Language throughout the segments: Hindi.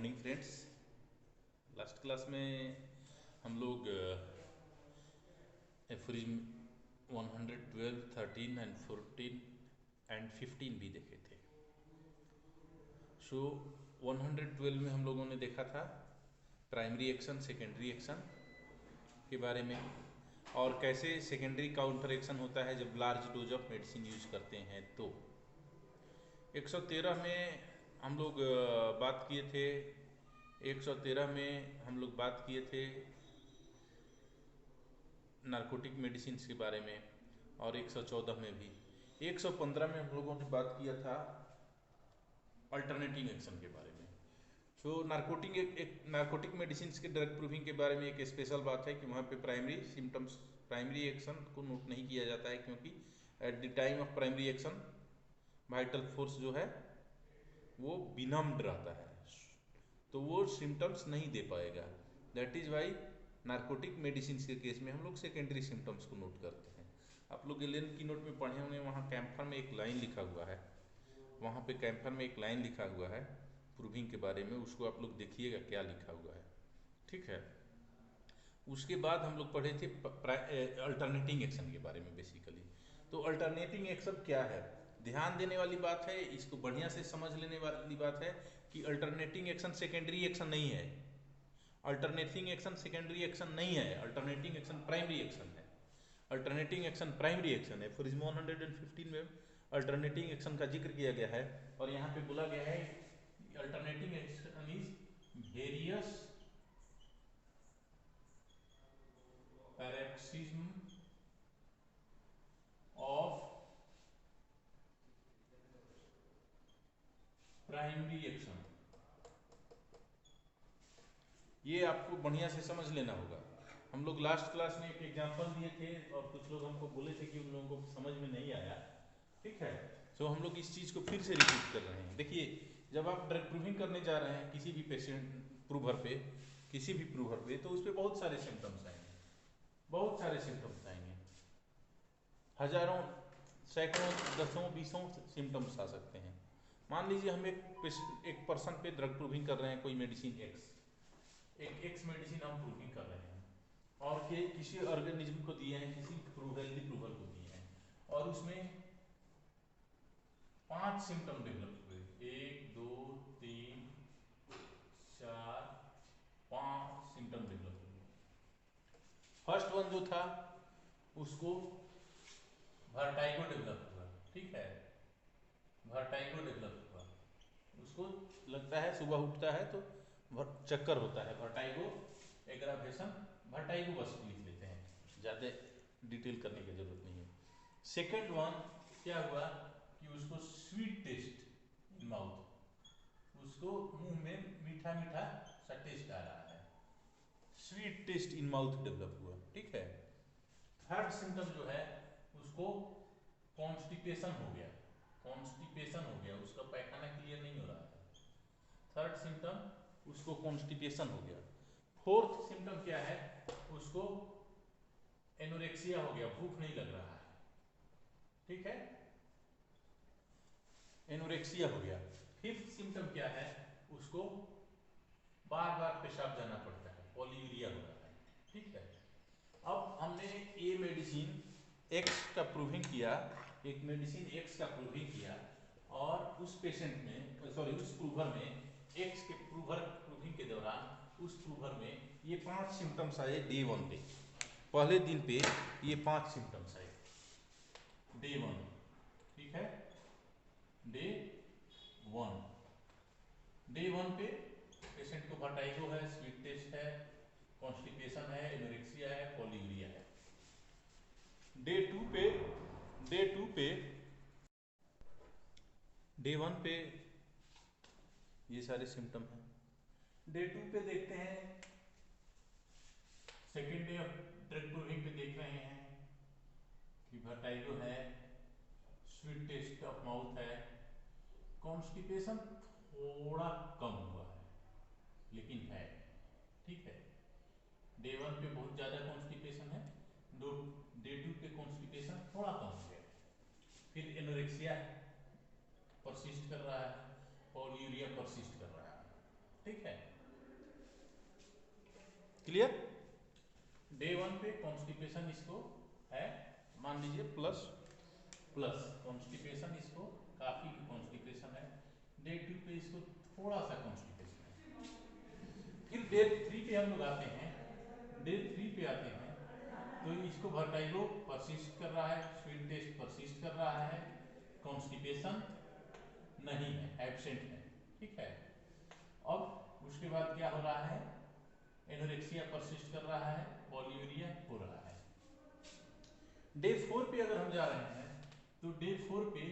Morning friends. लास्ट क्लास में हम लोग एफरिज्म 112, 13 एंड 14 एंड 15 भी देखे थे। सो 112 में हम लोगों ने देखा था प्राइमरी एक्शन सेकेंडरी एक्शन के बारे में, और कैसे सेकेंडरी काउंटर एक्शन होता है जब large dose of medicine use करते हैं। तो 113 में हम लोग बात किए थे 113 में हम लोग बात किए थे नारकोटिक मेडिसिन के बारे में, और 114 में भी। 115 में हम लोगों ने बात किया था अल्टरनेटिंग एक्शन के बारे में। तो नारकोटिक मेडिसिन के ड्रग प्रूफिंग के बारे में एक स्पेशल बात है कि वहाँ पे प्राइमरी सिम्टम्स, प्राइमरी एक्शन को नोट नहीं किया जाता है, क्योंकि at the time of primary action vital force जो है वो बिनम्ड रहता है, तो वो सिम्टम्स नहीं दे पाएगा। That is why narcotic medicine के केस में हम लोग सेकेंडरी सिम्टम्स को नोट करते हैं। आप लोग एलियन की नोट में पढ़े होंगे, वहाँ कैम्फर में एक लाइन लिखा हुआ है, वहाँ पे कैम्फर में एक लाइन लिखा हुआ है प्रूविंग के बारे में, उसको आप लोग देखिएगा क्या लिखा हुआ है, ठीक है। उसके बाद हम लोग पढ़े थे अल्टरनेटिंग एक्शन के बारे में बेसिकली। तो अल्टरनेटिंग एक्शन क्या है, ध्यान देने वाली बात है, इसको बढ़िया से समझ लेने वाली बात है कि अल्टरनेटिंग एक्शन सेकेंडरी एक्शन नहीं है। अल्टरनेटिंग एक्शन सेकेंडरी एक्शन नहीं है, अल्टरनेटिंग एक्शन प्राइमरी एक्शन है। अल्टरनेटिंग एक्शन प्राइमरी एक्शन है। फॉर 115 में अल्टरनेटिंग एक्शन का जिक्र किया गया है, और यहाँ पे बोला गया है alternating action is various paroxysm of primary action. ये आपको बढ़िया से समझ लेना होगा। हम लोग लास्ट क्लास में एक एग्जांपल दिए थे और कुछ लोग हमको बोले थे कि उन लोगों को समझ में नहीं आया, ठीक है। सो हम लोग इस चीज़ को फिर से रिपीट कर रहे हैं। देखिए, जब आप ड्रग प्रूविंग करने जा रहे हैं किसी भी पेशेंट प्रूवर पे, किसी भी प्रूवर पे, तो उस पर बहुत सारे सिम्टम्स आएंगे, बहुत सारे सिम्टम्स आएंगे, हजारों, सैकड़ों, दसों, बीसों सिम्टम्स आ सकते हैं। मान लीजिए हम एक पर्सन पे ड्रग प्रूविंग कर रहे हैं, कोई मेडिसिन एक एक्स मेडिसिन हम प्रूविंग कर रहे हैं, और के किसी ऑर्गेनिज्म को दिए हैं, किसी हेल्दी प्रूवर को दिए हैं, और उसमें 5 सिम्टम डेवलप हुए, 1 2 3 4 5 सिम्टम डेवलप हुए। फर्स्ट वन जो था उसको वर्टाइगो डेवलप हुआ, ठीक है, वर्टाइगो डेवलप हुआ। उसको लगता है सुबह उठता है तो चक्कर होता है, वर्टाइगो एग्रावेशन, वर्टाइगो बस लिख लेते हैं, ज़्यादा डिटेल करने की जरूरत नहीं है। सेकेंड वन क्या हुआ कि उसको स्वीट टेस्ट इन माउथ, उसको मुंह में मीठा मीठा सा टेस्ट आ रहा है, sweet taste in mouth develop हुआ, ठीक है। थर्ड सिम्टम जो है उसको कॉन्स्टिपेशन हो गया, कॉन्स्टिपेशन हो गया, उसका पैखाना क्लियर नहीं हो रहा है। थर्ड सिम्टम उसको कॉन्स्टिपेशन हो गया। फोर्थ सिम्टम क्या है, उसको एनोरेक्सिया हो गया, भूख नहीं लग रहा है, ठीक है, एनोरेक्सिया हो गया। फिफ्थ सिम्टम क्या है, उसको बार बार पेशाब जाना पड़ता है, पॉलीयूरिया हो रहा है, ठीक है। अब हमने ए मेडिसिन एक्स का प्रूविंग किया, एक मेडिसिन एक्स का प्रूविंग किया, और उस पेशेंट में, सॉरी, उस प्रूवर में, एक्स के प्रूविंग के दौरान उस प्रूवर में ये 5 सिम्टम्स आए डे 1 पे, पहले दिन पे ये 5 सिम्टम्स आए डे 1, ठीक है, डे 1। डे 1 पे पेशेंट को वर्टाइगो है, स्वीट टेस्ट है, कॉन्स्टिपेशन है, एनोरेक्सिया है, पॉलीयूरिया है। डे 2 पे, डे 2 पे, डे 1 पे ये सारे सिम्टम हैं। डे 2 पे देखते हैं, second day of drug proving पे देख रहे हैं कि वर्टाइगो है, स्वीट टेस्ट ऑफ माउथ है, कॉन्स्टिपेशन थोड़ा कम हुआ है लेकिन है, ठीक है। डे 1 पे बहुत ज़्यादा कॉन्स्टिपेशन है, डे 2 पे कॉन्स्टिपेशन थोड़ा कम हो गया, फिर एनोरेक्सिया परसिस्ट कर रहा है और यूरिया परसिस्ट कर रहा है, ठीक है, क्लियर। डे 1 पे कॉन्स्टिपेशन इसको है, मान लीजिए प्लस कॉन्स्टिपेशन, इसको काफी कॉन्स्टिपेशन है। डे 2 पे इसको थोड़ा सा कॉन्स्टिपेशन है। फिर डे 3 पे हम लोग आते हैं, डे 3 पे आते हैं तो इसको वर्टाइगो परसिस्ट कर रहा है, स्पीड टेस्ट परसिस्ट कर रहा है, कॉन्स्टिपेशन नहीं है, एब्सेंट है, ठीक है। अब उसके बाद क्या हो रहा है, एनोरेक्सिया परसिस्ट कर रहा है, पॉलीयूरिया हो रहा है। डे 4 पे अगर हम जा रहे हैं तो डे 4 पे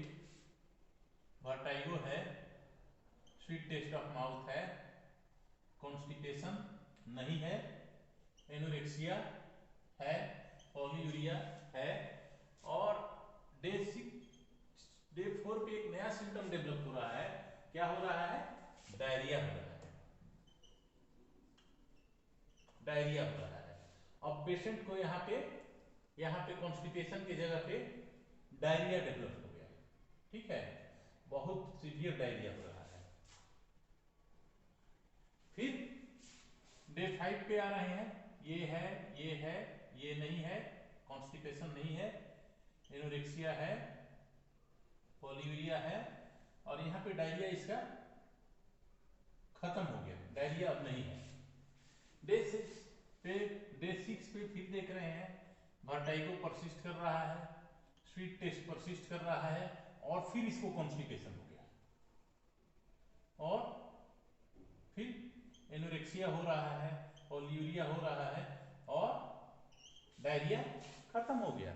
वर्टाइगो है, स्वीट टेस्ट ऑफ माउथ है, कॉन्स्टिपेशन नहीं है, एनोरेक्सिया है, पॉलीयूरिया है, और डे 4 पे एक नया सिम्टम डेवलप हो रहा है। क्या हो रहा है, डायरिया हो रहा है, डायरिया हो रहा है। अब पेशेंट को यहाँ पे कॉन्स्टिपेशन की जगह पे डायरिया डेवलप हो गया, ठीक है, बहुत सीवियर डायरिया हो रहा है। फिर डे 5 पे आ रहे हैं, ये है, ये है, ये नहीं है, कॉन्स्टिपेशन नहीं है, एनोरेक्सिया है, पॉलीयूरिया है, और यहाँ पे डायरिया इसका खत्म हो गया, डायरिया अब नहीं है। डे 6 पे फिर देख रहे हैं, वर्टाइगो परसिस्ट कर रहा है, स्वीट टेस्ट परसिस्ट कर रहा है, और फिर इसको कॉन्स्टिपेशन हो गया, और फिर एनोरेक्सिया हो रहा है, पॉलीयूरिया हो रहा है, और डायरिया खत्म हो गया,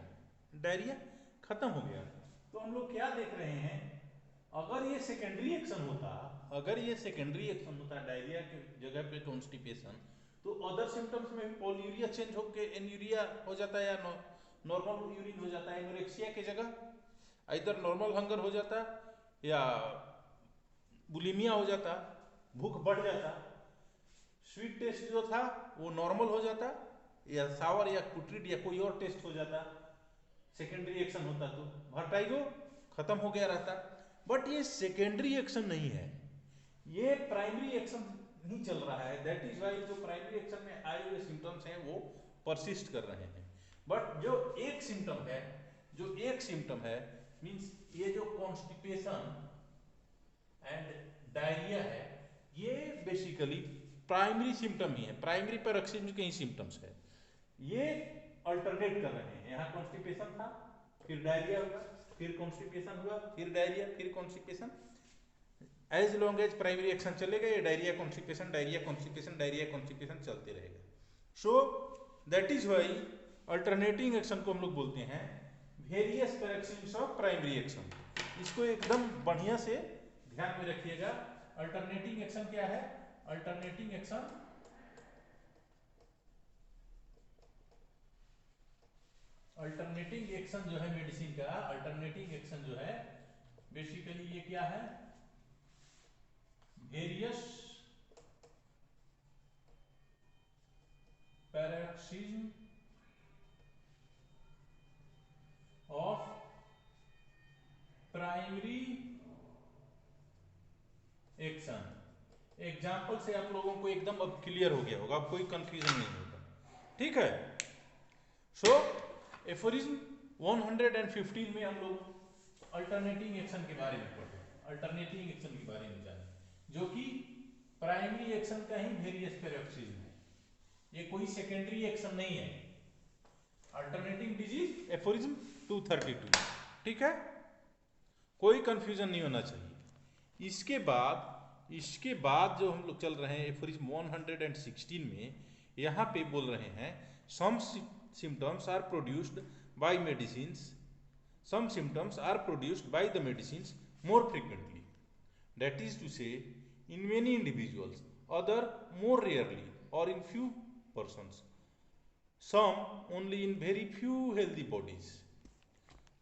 डायरिया खत्म हो गया। तो हम लोग क्या देख रहे हैं, अगर ये सेकेंडरी एक्शन होता डायरिया की जगह पे कॉन्स्टिपेशन, तो अदर सिम्टम्स में भी पॉलीयूरिया चेंज होकर एन्यूरिया हो जाता है, या नॉर्मल यूरिन हो जाता है। एनोरेक्सिया की जगह इधर नॉर्मल हंगर हो जाता, या बुलिमिया हो जाता, भूख बढ़ जाता, स्वीट टेस्ट जो था वो नॉर्मल हो जाता, या सावर या कुट्रिड या कोई और टेस्ट हो जाता, सेकेंडरी एक्शन होता तो वर्टाइगो खत्म हो गया रहता। बट ये सेकेंडरी एक्शन नहीं है, ये प्राइमरी एक्शन ही चल रहा है। दैट इज वाई जो प्राइमरी एक्शन में आए हुए सिम्टम्स हैं वो परसिस्ट कर रहे हैं। बट जो एक सिम्टम है मींस ये जो कॉन्स्टिपेशन एंड डायरिया है, ये बेसिकली प्राइमरी सिम्टम ही है, प्राइमरी पैरोक्सिज्म के ही सिम्टम्स है। ये अल्टरनेट कर रहे हैं, यहाँ कॉन्स्टिपेशन था, फिर डायरिया हुआ, फिर कॉन्स्टिपेशन हुआ, फिर डायरिया, फिर constipation. As long as primary action चलेगा, ये diarrhoea constipation, diarrhoea constipation, diarrhoea constipation चलते रहेगा। So that is why alternating action को हम लोग बोलते हैं various paroxysms of primary action. इसको एकदम बढ़िया से ध्यान में रखिएगा। अल्टरनेटिंग एक्शन क्या है, अल्टरनेटिंग एक्शन जो है मेडिसिन का, अल्टरनेटिंग एक्शन जो है बेसिकली ये क्या है, various paroxysm of primary action. Example से आप लोगों को एकदम अब क्लियर हो गया होगा, अब कोई कंफ्यूजन नहीं होगा, ठीक है। सो एफोरिज्म 115 में हम लोग अल्टरनेटिंग एक्शन के बारे में पढ़े, अल्टरनेटिंग एक्शन के बारे में जाने, जो कि प्राइमरी एक्शन का ही वेरियस पैरोक्सिज्म है, ये कोई सेकेंडरी एक्शन नहीं है। अल्टरनेटिंग डिजीज एफोरिज्म 232, ठीक है, कोई कंफ्यूजन नहीं होना चाहिए। इसके बाद जो हम लोग चल रहे हैं एफोरिज्म 116 में, यहाँ पे बोल रहे हैं सम symptoms are produced by medicines, some symptoms are produced by the medicines more frequently, that is to say in many individuals, other more rarely or in few persons, some only in very few healthy bodies।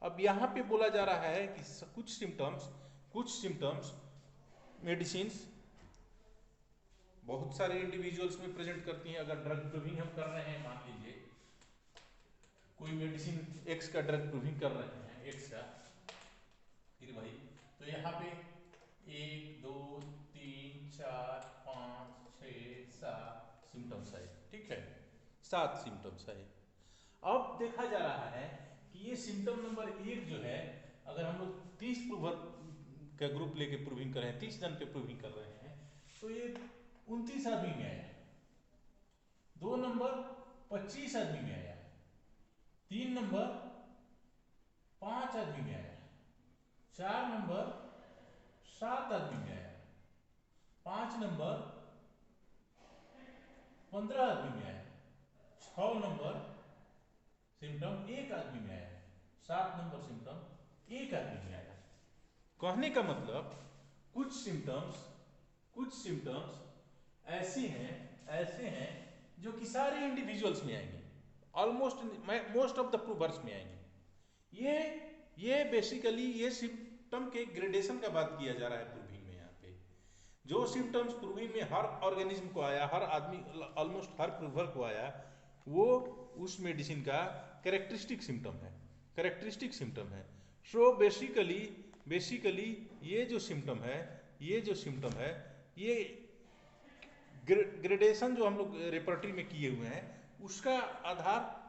अब यहाँ पे बोला जा रहा है कि कुछ सिम्टम्स मेडिसिन्स बहुत सारे इंडिविजुअल्स में प्रेजेंट करती हैं। अगर ड्रग प्रूविंग हम कर रहे हैं, मान लीजिए कोई मेडिसिन एक्स का ड्रग प्रूविंग कर रहे हैं, एक्स का, फिर भाई तो यहाँ पे 1 2 3 4 5 सिम्टम्स है, ठीक है, 7 सिम्टम्स है। अब देखा जा रहा है कि ये सिम्टम नंबर 1 जो है, अगर हम लोग 30 प्रूवर का ग्रुप लेके प्रूविंग कर रहे हैं, 30 जन पे प्रूविंग कर रहे हैं, तो ये 29 आदमी में आया। 2 नंबर 25 आदमी में आया। 3 नंबर 5 आदमी में आया। 4 नंबर 7 आदमी में आया। 5 नंबर 15 आदमी में आया। 6 नंबर सिम्टम 1 आदमी में आया। 7 नंबर सिम्टम 1 आदमी में आया। कहने का मतलब कुछ सिम्टम्स ऐसे हैं जो कि सारे इंडिविजुअल्स में आएंगे, ऑलमोस्ट मोस्ट ऑफ द प्रूवर्स में आएंगे। ये बेसिकली ये सिम्टम के ग्रेडेशन का बात किया जा रहा है प्रूविंग में। यहाँ पे जो सिम्टम्स प्रूविंग में हर ऑर्गेनिज्म को आया, हर आदमी ऑलमोस्ट हर प्रूवर को आया, वो उस मेडिसिन का कैरेक्टरिस्टिक सिम्टम है। सो बेसिकली ये जो सिम्टम है ये ग्रेडेशन जो हम लोग रेपर्टरी में किए हुए हैं, उसका आधार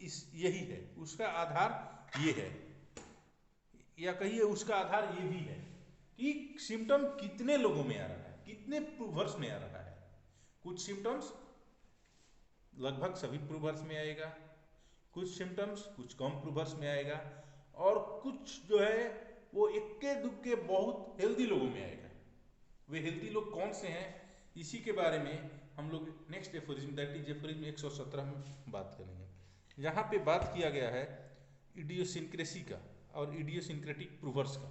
यही है, उसका आधार ये है, या कहिए उसका आधार ये भी है कि सिम्टम कितने लोगों में आ रहा है, कितने प्रूवर्स में आ रहा है। कुछ सिम्टम्स लगभग सभी प्रूवर्स में आएगा, कुछ सिम्टम्स कुछ कम प्रूवर्स में आएगा, और कुछ जो है वो इक्के दुक्के बहुत हेल्दी लोगों में आएगा। वे हेल्दी लोग कौन से हैं, इसी के बारे में हम लोग next aphorism, that is aphorism 117 में बात करेंगे। यहाँ पे बात किया गया है इडियोसिंक्रेसी का और इडियोसिंक्रेटिक प्रूवर्स का।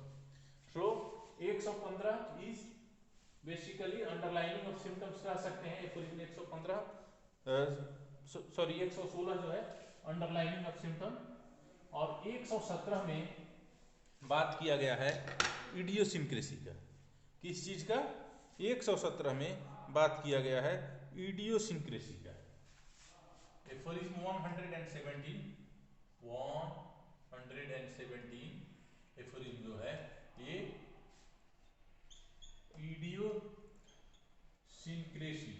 सो 115 is basically underlining of symptoms कह सकते हैं एफोरिज्म 115, सॉरी 116 जो है अंडरलाइनिंग ऑफ सिम्टम, और 117 में बात किया गया है इडियोसिंक्रेसी का। किस चीज का? 117 में बात किया गया है इडियोसिंक्रेसी का। एफोरिज्म 117 एफोरिज्म जो है ये इडियोसिंक्रेसी,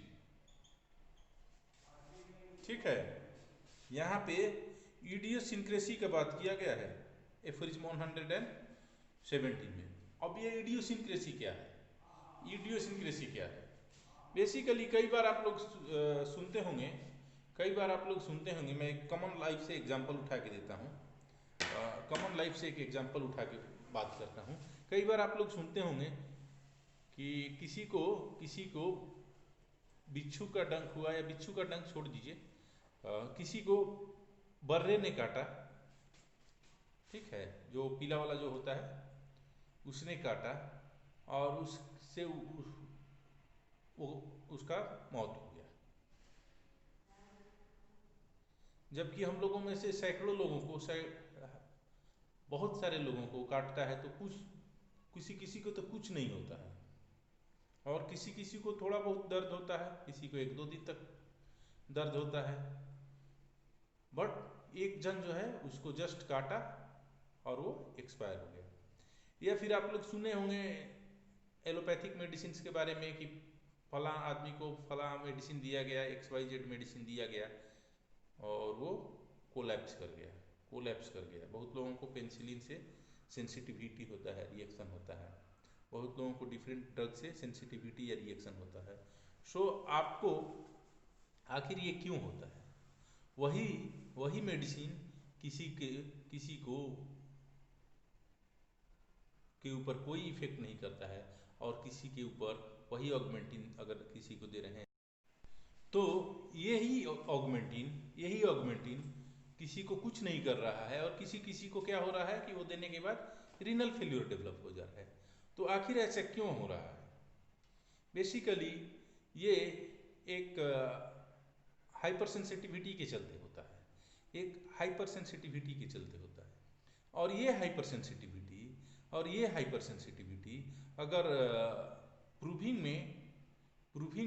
ठीक है। यहाँ पे इडियोसिंक्रेसी का बात किया गया है एफोरिज्म 117 में। अब ये इडियोसिंक्रेसी क्या है? बेसिकली कई बार आप लोग सुनते होंगे, मैं एक कॉमन लाइफ से एग्जांपल उठा के देता हूँ, कॉमन लाइफ से एक एग्जांपल उठा के बात करता हूँ। कई बार आप लोग सुनते होंगे कि किसी को बिच्छू का डंक हुआ, या बिच्छू का डंक छोड़ दीजिए, किसी को बर्रे ने काटा, ठीक है, जो पीला वाला जो होता है उसने काटा, और उससे उसका मौत हो गया। जबकि हम लोगों में से सैकड़ों लोगों को, बहुत सारे लोगों को काटता है तो किसी को तो कुछ नहीं होता है, और किसी को थोड़ा बहुत दर्द होता है, किसी को 1-2 दिन तक दर्द होता है। बट एक जन जो है उसको जस्ट काटा और वो एक्सपायर हो गया। या फिर आप लोग सुने होंगे एलोपैथिक मेडिसिन के बारे में कि फला आदमी को फला मेडिसिन दिया गया, XYZ मेडिसिन दिया गया, और वो कोलैप्स कर गया। बहुत लोगों को पेनिसिलिन से सेंसिटिविटी होता है, रिएक्शन होता है। बहुत लोगों को डिफरेंट ड्रग से सेंसिटिविटी या रिएक्शन होता है। सो आपको आखिर ये क्यों होता है? वही मेडिसिन किसी को के ऊपर कोई इफेक्ट नहीं करता है, और किसी के ऊपर वही ऑगमेंटिन अगर किसी को दे रहे हैं तो यही ऑगमेंटिन किसी को कुछ नहीं कर रहा है, और किसी को क्या हो रहा है कि वो देने के बाद रीनल फेल्यूर डेवलप हो जा रहा है। तो आखिर ऐसा क्यों हो रहा है? बेसिकली ये एक हाइपर सेंसिटिविटी के चलते होता है, और ये हाइपर सेंसिटिविटी अगर प्रूविंग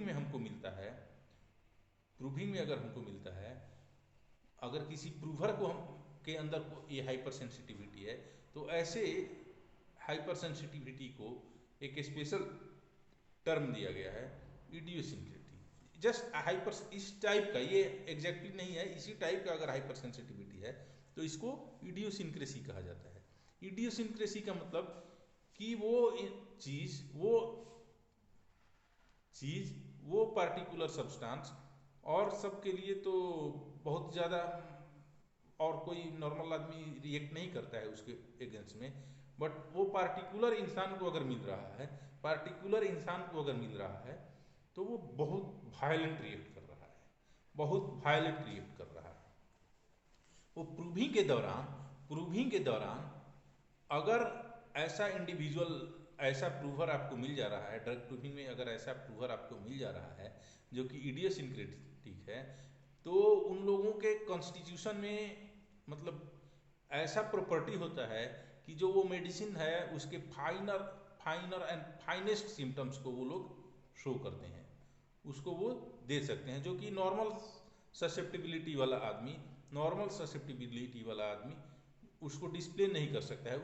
में हमको मिलता है, अगर किसी प्रूवर को के अंदर ये हाइपर सेंसिटिविटी है, तो ऐसे हाइपर सेंसिटिविटी को एक स्पेशल टर्म दिया गया है इडियोसिंक्रेसी, जस्ट हाइपर, इस टाइप का, ये एग्जैक्टली नहीं है, इसी टाइप का अगर हाइपर सेंसिटिविटी है तो इसको इडियोसिंक्रेसी कहा जाता है। इडियोसिंक्रेसी का मतलब कि वो चीज वो चीज वो पार्टिकुलर सब्सटेंस, और सबके लिए तो बहुत ज़्यादा और कोई नॉर्मल आदमी रिएक्ट नहीं करता है उसके अगेंस्ट में, बट वो पार्टिकुलर इंसान को अगर मिल रहा है, पार्टिकुलर इंसान को अगर मिल रहा है तो वो बहुत वायलेंट रिएक्ट कर रहा है, बहुत वायलेंट रिएक्ट कर रहा है। वो प्रूविंग के दौरान अगर ऐसा इंडिविजुअल, ऐसा प्रूवर आपको मिल जा रहा है, ड्रग प्रूविंग में अगर ऐसा प्रूवर आपको मिल जा रहा है जो कि इडियोसिंक्रेटिक है, तो उन लोगों के कॉन्स्टिट्यूशन में मतलब ऐसा प्रॉपर्टी होता है कि जो वो मेडिसिन है उसके फाइनर एंड फाइनेस्ट सिम्टम्स को वो लोग शो करते हैं, उसको वो दे सकते हैं, जो कि नॉर्मल ससेप्टिबिलिटी वाला आदमी उसको डिस्प्ले नहीं कर सकता है,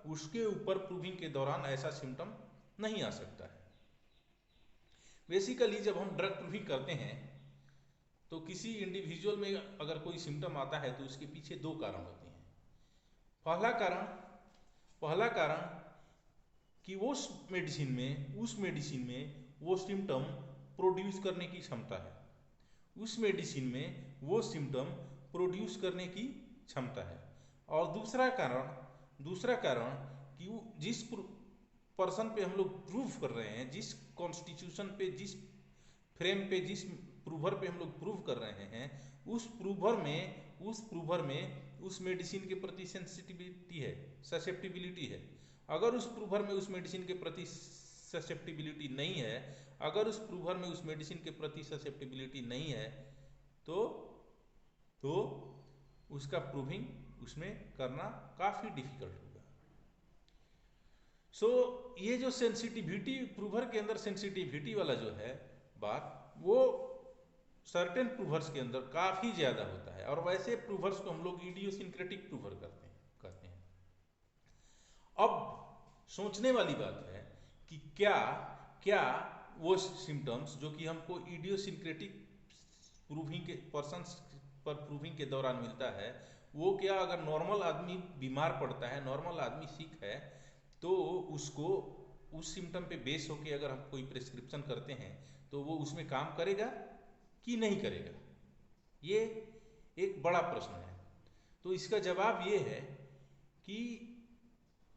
उसके ऊपर प्रूविंग के दौरान ऐसा सिम्टम नहीं आ सकता है। बेसिकली जब हम ड्रग प्रूविंग करते हैं तो किसी इंडिविजुअल में अगर कोई सिम्टम आता है तो उसके पीछे दो कारण होते हैं। पहला कारण कि उस मेडिसिन में वो सिम्टम प्रोड्यूस करने की क्षमता है, उस मेडिसिन में वो सिम्टम प्रोड्यूस करने की क्षमता है। और दूसरा कारण कि जिस पर्सन पे हम लोग प्रूव कर रहे हैं, जिस कॉन्स्टिट्यूशन पे, जिस फ्रेम पे, जिस प्रूवर पे हम लोग प्रूव कर रहे हैं, उस प्रूवर में उस मेडिसिन के प्रति सेंसिटिविटी है, ससेप्टिबिलिटी है। अगर उस प्रूवर में उस मेडिसिन के प्रति ससेप्टिबिलिटी नहीं है, अगर उस प्रूवर में उस मेडिसिन के प्रति ससेप्टिबिलिटी नहीं है तो उसका प्रूविंग उसमें करना काफ़ी डिफिकल्ट होगा। सो ये जो सेंसिटिविटी, प्रूवर के अंदर सेंसिटिविटी वाला जो है बात, वो सर्टेन प्रूवर्स के अंदर काफ़ी ज़्यादा होता है, और वैसे प्रूवर्स को हम लोग इडियोसिंक्रेटिक प्रूवर कहते हैं। अब सोचने वाली बात है कि क्या वो सिम्टम्स जो कि हमको इडियोसिंक्रेटिक प्रूविंग के पर्सन्स पर प्रूविंग के दौरान मिलता है, वो क्या अगर नॉर्मल आदमी बीमार पड़ता है, नॉर्मल आदमी सिक है, तो उसको उस सिम्टम पे बेस होके अगर हम कोई प्रिस्क्रिप्शन करते हैं तो वो उसमें काम करेगा कि नहीं करेगा? ये एक बड़ा प्रश्न है। तो इसका जवाब ये है कि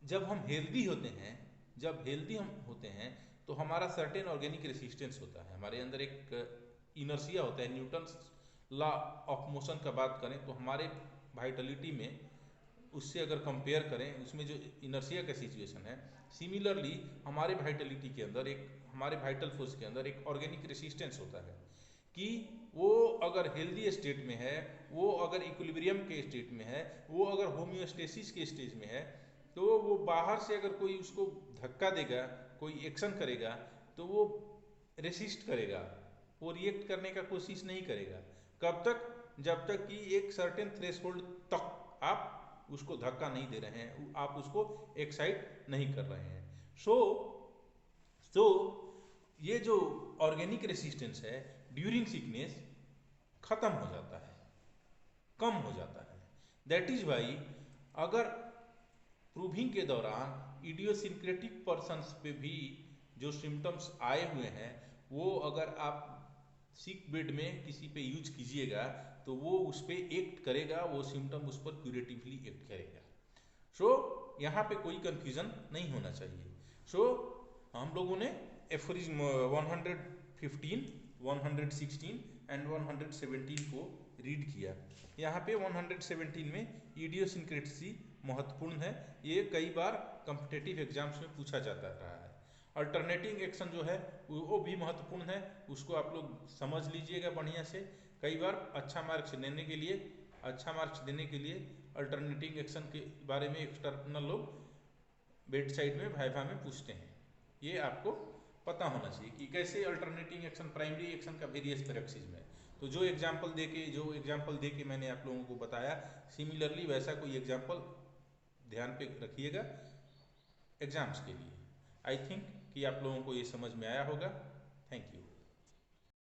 जब हम हेल्दी होते हैं तो हमारा सर्टेन ऑर्गेनिक रेसिस्टेंस होता है, हमारे अंदर एक इनर्शिया होता है। न्यूटन्स लॉ ऑफ मोशन का बात करें तो हमारे वाइटलिटी में उससे अगर कंपेयर करें, उसमें जो इनर्शिया का सिचुएशन है, सिमिलरली हमारे वाइटलिटी के अंदर, हमारे वाइटल फोर्स के अंदर एक ऑर्गेनिक रेसिस्टेंस होता है कि वो अगर हेल्दी स्टेट में है, वो अगर इक्विलिब्रियम के स्टेट में है, वो अगर होम्योस्टेसिस के स्टेज में है, तो वो बाहर से अगर कोई उसको धक्का देगा, कोई एक्शन करेगा, तो वो रेसिस्ट करेगा, वो रिएक्ट करने का कोशिश नहीं करेगा। कब तक? जब तक कि एक सर्टेन थ्रेशोल्ड तक आप उसको धक्का नहीं दे रहे हैं, आप उसको एक्साइट नहीं कर रहे हैं। सो ये जो ऑर्गेनिक रेसिस्टेंस है ड्यूरिंग सिकनेस खत्म हो जाता है, कम हो जाता है। दैट इज वाई अगर प्रूविंग के दौरान इडियोसिंक्रेटिक पर्सन्स पे भी जो सिम्टम्स आए हुए हैं, वो अगर आप सिक बेड में किसी पे यूज कीजिएगा तो वो उस पर एक्ट करेगा, वो सिम्टम उस पर क्यूरेटिवली एक्ट करेगा। सो यहाँ पे कोई कंफ्यूजन नहीं होना चाहिए। सो हम लोगों ने एफोरिज्म 115, 116 एंड 117 को रीड किया। यहाँ पे 117 में इडियोसिंक्रेसी महत्वपूर्ण है, ये कई बार कॉम्पिटिटिव एग्जाम्स में पूछा जाता रहा है। अल्टरनेटिंग एक्शन जो है वो भी महत्वपूर्ण है, उसको आप लोग समझ लीजिएगा बढ़िया से। कई बार अच्छा मार्क्स देने के लिए अल्टरनेटिंग एक्शन के बारे में एक्सटर्नल लोग बेड साइड में वाइवा में पूछते हैं। ये आपको पता होना चाहिए कि कैसे अल्टरनेटिंग एक्शन प्राइमरी एक्शन का वेरियस पैरेक्सिस में। तो जो एग्जाम्पल दे के मैंने आप लोगों को बताया, सिमिलरली वैसा कोई एग्जाम्पल ध्यान पे रखिएगा एग्जाम्स के लिए। आई थिंक कि आप लोगों को ये समझ में आया होगा। Thank you.